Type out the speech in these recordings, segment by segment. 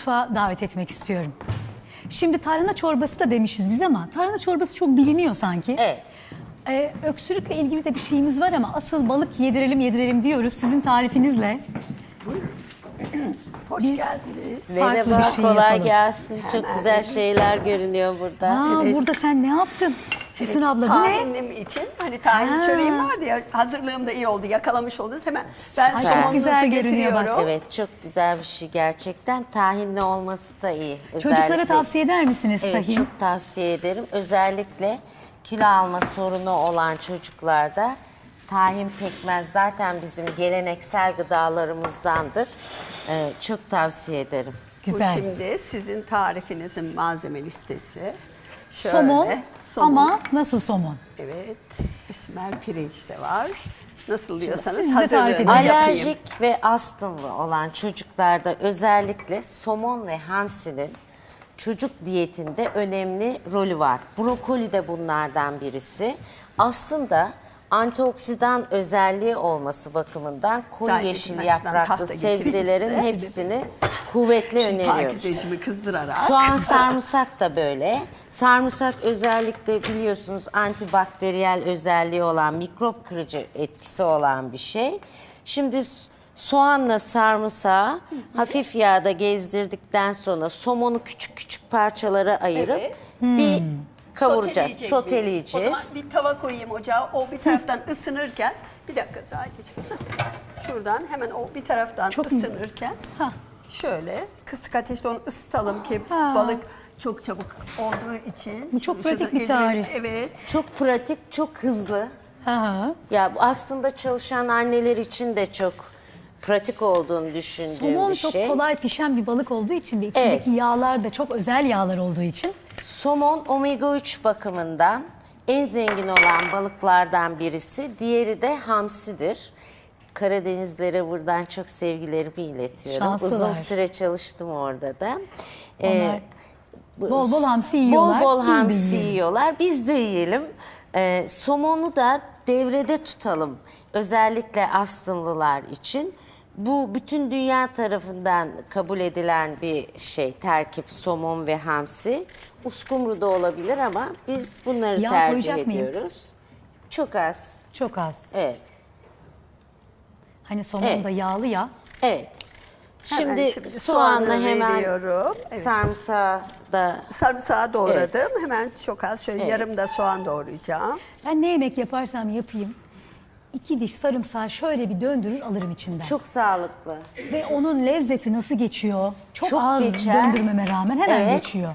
mutfağa davet etmek istiyorum. Şimdi tarhana çorbası da demişiz biz ama tarhana çorbası çok biliniyor sanki. Evet. Öksürükle ilgili de bir şeyimiz var ama asıl balık yedirelim diyoruz sizin tarifinizle. Hoş Biz- geldiniz. Farklı bir Merhaba, şey kolay yapalım. gelsin. Çok güzel şeyler görünüyor burada. Burada sen ne yaptın? Füsun abla bu ne? Tahinim için hani tahin çöreğim vardı ya, hazırlığım da iyi oldu, yakalamış oldunuz hemen. Ben Süper. somonunuzu Güzel görünüyor bak. getiriyorum. Evet, çok güzel bir şey gerçekten. Tahinli olması da iyi. Çocuklara tavsiye eder misiniz Evet, tahin? çok tavsiye ederim. Özellikle kilo alma sorunu olan çocuklarda tahin pekmez zaten bizim geleneksel gıdalarımızdandır. Çok tavsiye ederim. Güzel. Bu şimdi sizin tarifinizin malzeme listesi. Şöyle, Somon ama nasıl somon? Evet, esmer pirinç de var. Nasıl diyorsanız siz bize tarif hazırlığını edin. yapayım. Alerjik ve astımlı olan çocuklarda özellikle somon ve hamsinin çocuk diyetinde önemli rolü var. Brokoli de bunlardan birisi. Aslında antioksidan özelliği olması bakımından koyu Zaten yeşil ben yapraklı tahta getireyim sebzelerin size. hepsini kuvvetle öneriyoruz. Parküzecimi kızdırarak. Soğan, sarımsak da böyle. Sarımsak özellikle biliyorsunuz antibakteriyel özelliği olan, mikrop kırıcı etkisi olan bir şey. Şimdi soğanla sarımsağı hafif yağda gezdirdikten sonra somonu küçük küçük parçalara ayırıp Evet. bir kavuracağız, Soteleyecek soteleyeceğiz. miyiz? O zaman bir tava koyayım ocağa. O bir taraftan ısınırken, bir dakika sadece. Şuradan hemen o bir taraftan Çok ısınırken Ha. şöyle kısık ateşte onu ısıtalım ki Ha. balık çok çabuk olduğu için. Bu çok Şurada pratik bir eldiven- tarif. Evet. Çok pratik, çok hızlı. Ha. Ya bu aslında çalışan anneler için de çok pratik olduğunu düşündüğüm Somon bir çok şey. kolay pişen bir balık olduğu için ve içindeki Evet. yağlar da çok özel yağlar olduğu için Somon omega 3 bakımından en zengin olan balıklardan birisi. Diğeri de hamsidir. Karadenizlere buradan çok sevgilerimi iletiyorum. Şanslılar. Uzun süre çalıştım orada da. Onlar bol bol hamsi yiyorlar. Bol bol Biz de hamsi yiyelim. yiyorlar. Biz de yiyelim. Somonu da devrede tutalım. Özellikle astımlılar için. Bu bütün dünya tarafından kabul edilen bir şey, terkip, somon ve hamsi. Uskumru da olabilir ama biz bunları Yağ tercih koyacak mıyım? ediyoruz. Çok az. çok az. Evet. Hani somon Evet. da yağlı ya. Evet. Hemen Şimdi soğanla soğanı hemen veriyorum. Evet. sarımsağı da Sarımsağı doğradım. Hemen çok az şöyle Evet. yarım da soğan doğrayacağım. Ben ne yemek yaparsam yapayım 2 diş sarımsağı şöyle bir döndürür alırım içinden. çok sağlıklı. Ve onun lezzeti nasıl geçiyor? Çok az geçer. döndürmeme rağmen hemen Evet. geçiyor.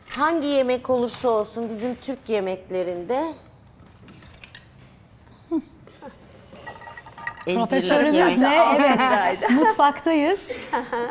Hangi yemek olursa olsun bizim Türk yemeklerinde el Profesörümüzle evet mutfaktayız.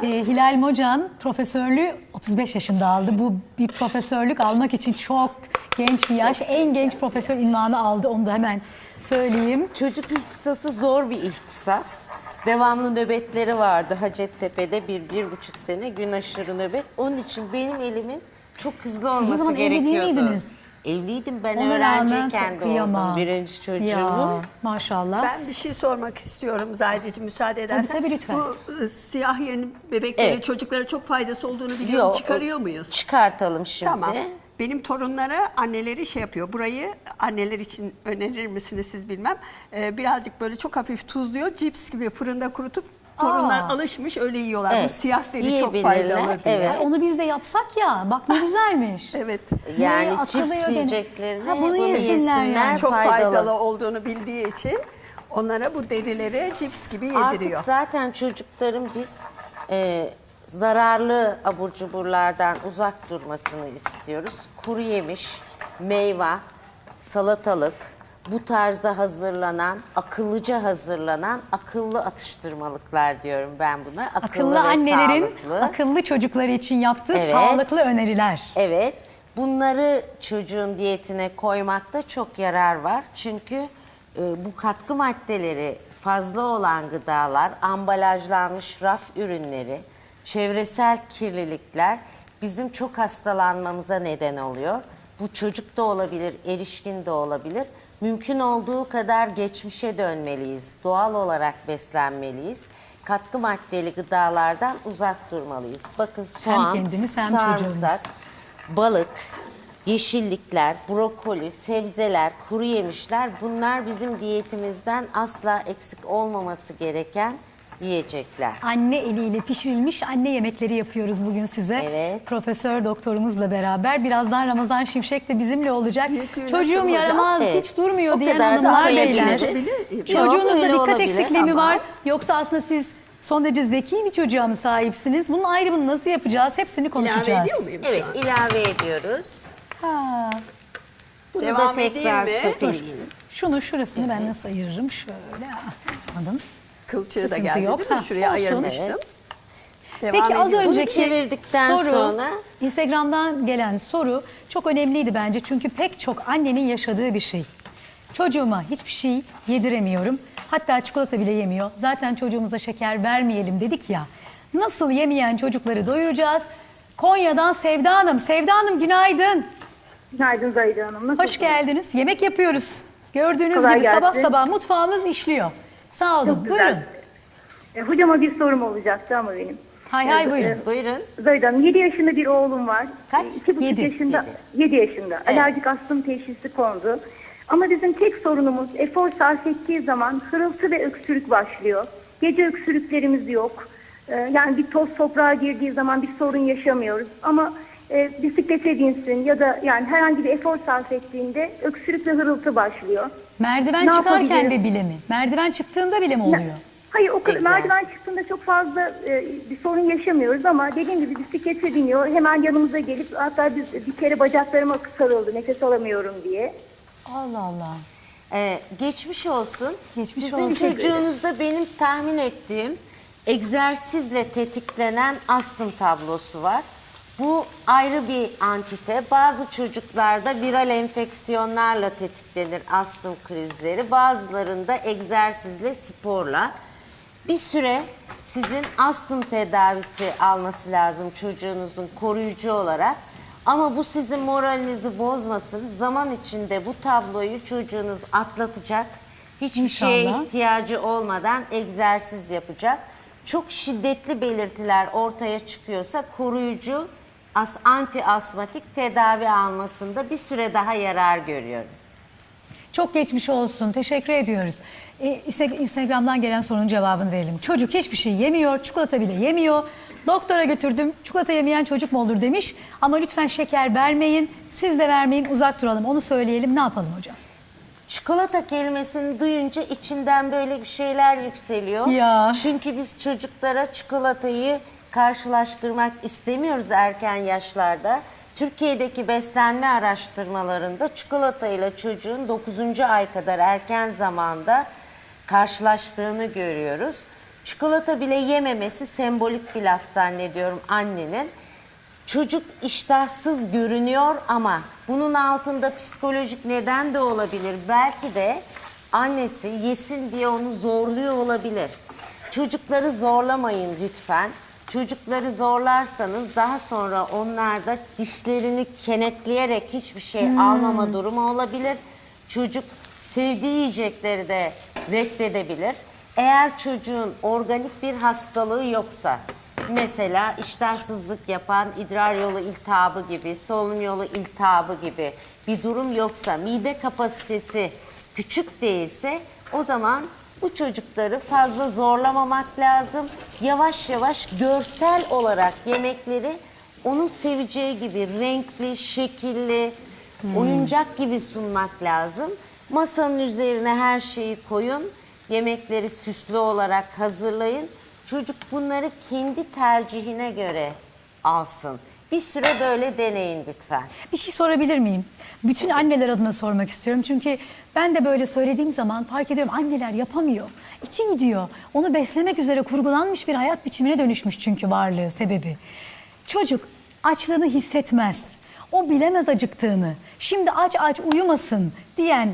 Hilal Mocan profesörlüğü 35 yaşında aldı. Bu bir profesörlük almak için çok genç bir yaş. En genç profesör unvanı aldı. Onu da hemen söyleyeyim. Çocuk ihtisası zor bir ihtisas. Devamlı nöbetleri vardı Hacettepe'de 1-1,5 sene gün aşırı nöbet. Onun için benim elimin çok hızlı olması o zaman evli değil gerekiyordu. miydiniz? Evliydim ben Ona rağmen öğrenciyken kıyamam. doğurdum birinci çocuğumu. Ya, maşallah. Ben bir şey sormak istiyorum Zahideciğim, müsaade edersen. tabii, lütfen. Bu siyah yerin bebeklere, Evet. çocuklara çok faydası olduğunu biliyorum. Yok, Çıkarıyor muyuz? Çıkartalım şimdi. Tamam. Benim torunlara anneleri şey yapıyor. Burayı anneler için önerir misiniz siz bilmem. Birazcık böyle çok hafif tuzluyor. Cips gibi fırında kurutup torunlar alışmış öyle yiyorlar. Evet, Bu siyah deri çok yiyebilirler, faydalı diye. evet. Onu biz de yapsak ya. Bak ne güzelmiş. Evet. Yani Buraya cips atılıyor gene. yiyeceklerine Ha, bunu yesinler yani. Çok faydalı. faydalı olduğunu bildiği için onlara bu derileri cips gibi yediriyor. Artık zaten çocukların biz zararlı abur cuburlardan uzak durmasını istiyoruz. Kuru yemiş, meyve, salatalık, bu tarzda hazırlanan, akıllıca hazırlanan akıllı atıştırmalıklar diyorum ben buna. Akıllı ve annelerin sağlıklı. akıllı çocukları için yaptığı Evet. sağlıklı öneriler. Evet, bunları çocuğun diyetine koymakta çok yarar var. Çünkü bu katkı maddeleri fazla olan gıdalar, ambalajlanmış raf ürünleri, çevresel kirlilikler bizim çok hastalanmamıza neden oluyor. Bu çocuk da olabilir, erişkin de olabilir. Mümkün olduğu kadar geçmişe dönmeliyiz, doğal olarak beslenmeliyiz. katkı maddeli gıdalardan uzak durmalıyız. Bakın soğan, kendimiz hem çocuğumuz. sarımsak, balık, yeşillikler, brokoli, sebzeler, kuru yemişler, bunlar bizim diyetimizden asla eksik olmaması gereken yiyecekler. Anne eliyle pişirilmiş anne yemekleri yapıyoruz bugün size. Evet. Profesör doktorumuzla beraber. Birazdan Ramazan Şimşek de bizimle olacak. Büyüklüğü Çocuğum nasıl hocam? yaramaz, Evet. hiç durmuyor O diyen kadar da hanımlar beyler. koyabiliriz. Yok, Çocuğunuzda öyle dikkat olabilir eksikliği mi ama- var? Yoksa aslında siz son derece zeki bir çocuğa mı sahipsiniz? Bunun ayrımını nasıl yapacağız? Hepsini İlave konuşacağız. ediyor muyum Evet, şu an? ilave ediyoruz. Ha, Bunu da Devam edeyim tekrar mi? söyleyeyim. şunu şurasını ben nasıl ayırırım? Şöyle. Anladım. Kılçığı da Sıkıntı geldi yok. değil mi? Ha, Şuraya olsun. ayırmıştım. Evet. Devam Peki az ediyorum. önceki çevirdikten soru, sonra- Instagram'dan gelen soru çok önemliydi bence. Çünkü pek çok annenin yaşadığı bir şey. Çocuğuma hiçbir şey yediremiyorum. Hatta çikolata bile yemiyor. Zaten çocuğumuza şeker vermeyelim dedik ya. Nasıl yemeyen çocukları doyuracağız? Konya'dan Sevda Hanım. Sevda Hanım günaydın. Günaydın Zahide Hanım. Nasılsınız? Hoş geldiniz. Yemek yapıyoruz. Gördüğünüz Kolay gibi sabah gelsin. sabah mutfağımız işliyor. Sağ olun. Çok güzel. Buyurun. Hocama bir sorum olacaktı ama benim. Hay hay buyurun. Buyurun. Zahide Hanım 7 yaşında bir oğlum var. Kaç? 2,5 Yedi. yaşında. 7 yaşında. Alerjik astım teşhisi kondu. Ama bizim tek sorunumuz efor sarf ettiği zaman hırıltı ve öksürük başlıyor. Gece öksürüklerimiz yok. Yani bir toz toprağa girdiği zaman bir sorun yaşamıyoruz. Ama bisiklete binsin ya da yani herhangi bir efor sarf ettiğinde öksürük ve hırıltı başlıyor. Merdiven Ne çıkarken yapabilirim? de bile mi? Merdiven çıktığında bile mi oluyor? Hayır o kadar Egzersiz. merdiven çıktığında çok fazla bir sorun yaşamıyoruz ama dediğim gibi bisiklete biniyor. Hemen yanımıza gelip hatta bir kere bacaklarıma sarıldı nefes alamıyorum diye. Allah Allah. Geçmiş olsun. Geçmiş Sizin olsun. çocuğunuzda benim tahmin ettiğim egzersizle tetiklenen astım tablosu var. Bu ayrı bir antite. Bazı çocuklarda viral enfeksiyonlarla tetiklenir astım krizleri. Bazılarında egzersizle, sporla. Bir süre sizin astım tedavisi alması lazım çocuğunuzun koruyucu olarak. Ama bu sizin moralinizi bozmasın. Zaman içinde bu tabloyu çocuğunuz atlatacak. Hiçbir şeye İnşallah. ihtiyacı olmadan egzersiz yapacak. Çok şiddetli belirtiler ortaya çıkıyorsa koruyucu anti asmatik tedavi almasında bir süre daha yarar görüyorum. Çok geçmiş olsun. Teşekkür ediyoruz. Instagram'dan gelen sorunun cevabını verelim. Çocuk hiçbir şey yemiyor, çikolata bile yemiyor. Doktora götürdüm, çikolata yemeyen çocuk mu olur demiş. Ama lütfen şeker vermeyin, siz de vermeyin, uzak duralım. Onu söyleyelim, ne yapalım hocam? Çikolata kelimesini duyunca içimden böyle bir şeyler yükseliyor. Ya. Çünkü biz çocuklara çikolatayı karşılaştırmak istemiyoruz erken yaşlarda. Türkiye'deki beslenme araştırmalarında çikolata ile çocuğun 9. ay kadar erken zamanda karşılaştığını görüyoruz. Çikolata bile yememesi sembolik bir laf zannediyorum annenin. Çocuk iştahsız görünüyor ama bunun altında psikolojik neden de olabilir. Belki de annesi yesin diye onu zorluyor olabilir. Çocukları zorlamayın lütfen. Çocukları zorlarsanız daha sonra onlar da dişlerini kenetleyerek hiçbir şey almama durumu olabilir. Çocuk sevdiği yiyecekleri de reddedebilir. Eğer çocuğun organik bir hastalığı yoksa, mesela iştahsızlık yapan idrar yolu iltihabı gibi, solunum yolu iltihabı gibi bir durum yoksa, mide kapasitesi küçük değilse o zaman bu çocukları fazla zorlamamak lazım. Yavaş yavaş görsel olarak yemekleri onun seveceği gibi renkli, şekilli, oyuncak gibi sunmak lazım. Masanın üzerine her şeyi koyun. Yemekleri süslü olarak hazırlayın. Çocuk bunları kendi tercihine göre alsın. Bir süre böyle deneyin lütfen. Bir şey sorabilir miyim? Bütün anneler adına sormak istiyorum. Çünkü ben de böyle söylediğim zaman fark ediyorum anneler yapamıyor. İçi gidiyor. Onu beslemek üzere kurgulanmış bir hayat biçimine dönüşmüş çünkü varlığı, sebebi. Çocuk açlığını hissetmez. O bilemez acıktığını. Şimdi aç aç uyumasın diyen,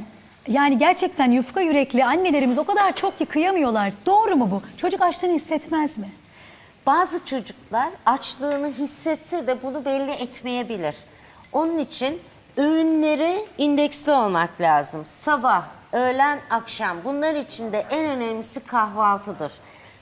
yani gerçekten yufka yürekli annelerimiz o kadar çok ki kıyamıyorlar. Doğru mu bu? Çocuk açlığını hissetmez mi? Bazı çocuklar açlığını hissetse de bunu belli etmeyebilir. Onun için öğünleri indeksli olmak lazım. Sabah, öğlen, akşam. Bunlar için de en önemlisi kahvaltıdır.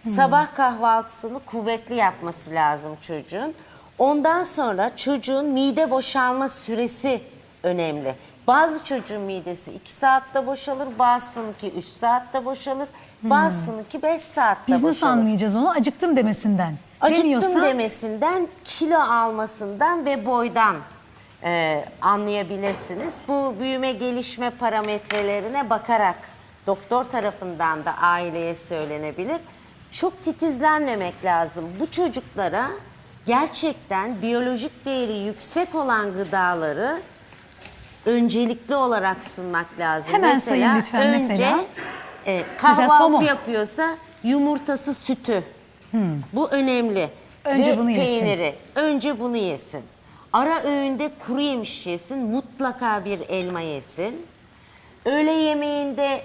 Sabah kahvaltısını kuvvetli yapması lazım çocuğun. Ondan sonra çocuğun mide boşalma süresi önemli. Bazı çocuğun midesi 2 saatte boşalır, bazısınınki 3 saatte boşalır, bazısınınki 5 saatte Biz nasıl boşalır. anlayacağız onu? Acıktım demesinden. Acıktım Demiyorsa, demesinden, kilo almasından ve boydan anlayabilirsiniz. Bu büyüme gelişme parametrelerine bakarak doktor tarafından da aileye söylenebilir. Çok titizlenmemek lazım. Bu çocuklara gerçekten biyolojik değeri yüksek olan gıdaları öncelikli olarak sunmak lazım. Hemen sayın lütfen önce mesela. kahvaltı somon. yapıyorsa yumurtası, sütü. Bu önemli. Önce Ve bunu yesin. peyniri. Önce bunu yesin. Ara öğünde kuru yemiş yesin. Mutlaka bir elma yesin. Öğle yemeğinde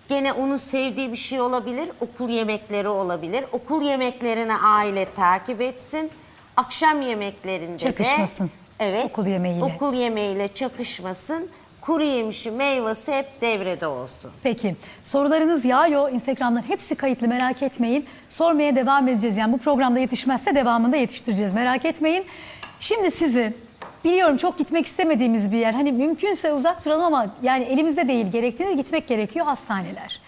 gene onun sevdiği bir şey olabilir. Okul yemekleri olabilir. Okul yemeklerini aile takip etsin. Akşam yemeklerinde Çakışmasın de evet, okul yemeğiyle. okul yemeğiyle çakışmasın. Kuru yemişi, meyvesi hep devrede olsun. Peki sorularınız yağıyor Instagram'dan, hepsi kayıtlı, merak etmeyin. Sormaya devam edeceğiz, yani bu programda yetişmezse devamında yetiştireceğiz, merak etmeyin. Şimdi sizi biliyorum çok gitmek istemediğimiz bir yer, hani mümkünse uzak duralım ama yani elimizde değil, gerektiğinde gitmek gerekiyor, hastaneler.